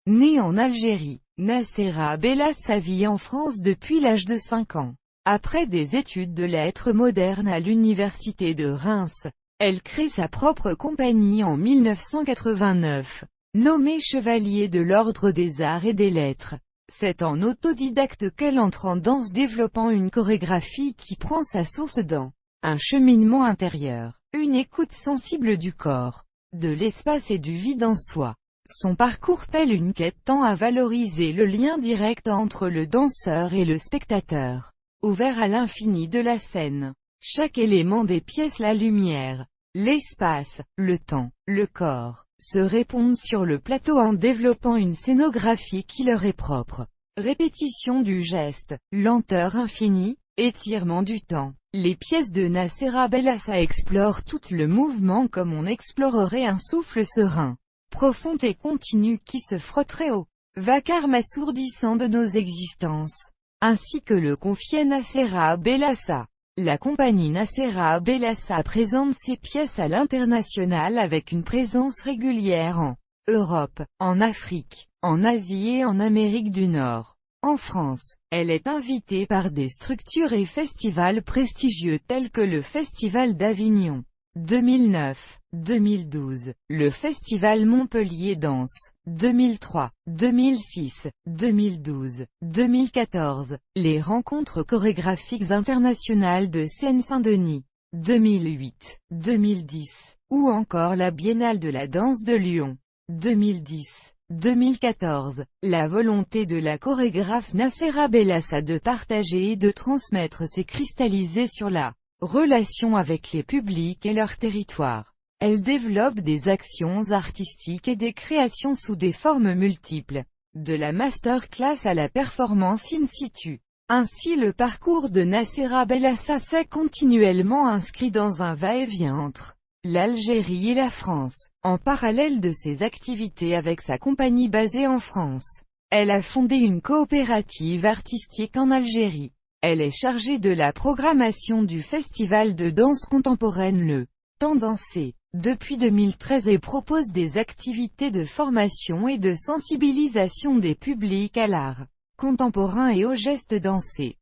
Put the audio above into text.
Née en Algérie, Nacera Bellassa vit en France depuis l'âge de 5 ans. Après des études de lettres modernes à l'université de Reims, elle crée sa propre compagnie en 1989. Nommée chevalier de l'Ordre des Arts et des Lettres, c'est en autodidacte qu'elle entre en danse, développant une chorégraphie qui prend sa source dans un cheminement intérieur, une écoute sensible du corps, de l'espace et du vide en soi. Son parcours, tel une quête, tend à valoriser le lien direct entre le danseur et le spectateur, ouvert à l'infini de la scène. Chaque élément des pièces, la lumière, l'espace, le temps, le corps, se répondent sur le plateau en développant une scénographie qui leur est propre. Répétition du geste, lenteur infinie, étirement du temps. Les pièces de Nacera Bellassa explorent tout le mouvement comme on explorerait un souffle serein, profond et continu qui se frotterait au vacarme assourdissant de nos existences. Ainsi que le confiait Nacera Bellassa. La compagnie Nacera Bellassa présente ses pièces à l'international avec une présence régulière en Europe, en Afrique, en Asie et en Amérique du Nord. En France, elle est invitée par des structures et festivals prestigieux tels que le Festival d'Avignon 2009, 2012, le Festival Montpellier Danse 2003, 2006, 2012, 2014, les Rencontres chorégraphiques internationales de Seine-Saint-Denis 2008, 2010, ou encore la Biennale de la danse de Lyon 2010. 2014, la volonté de la chorégraphe Nacera Bellassa de partager et de transmettre s'est cristallisée sur la relation avec les publics et leur territoire. Elle développe des actions artistiques et des créations sous des formes multiples, de la masterclass à la performance in situ. Ainsi, le parcours de Nacera Bellassa s'est continuellement inscrit dans un va-et-vient entre l'Algérie et la France. En parallèle de ses activités avec sa compagnie basée en France, elle a fondé une coopérative artistique en Algérie. Elle est chargée de la programmation du festival de danse contemporaine Le Temps Dansé depuis 2013 et propose des activités de formation et de sensibilisation des publics à l'art contemporain et aux gestes dansés.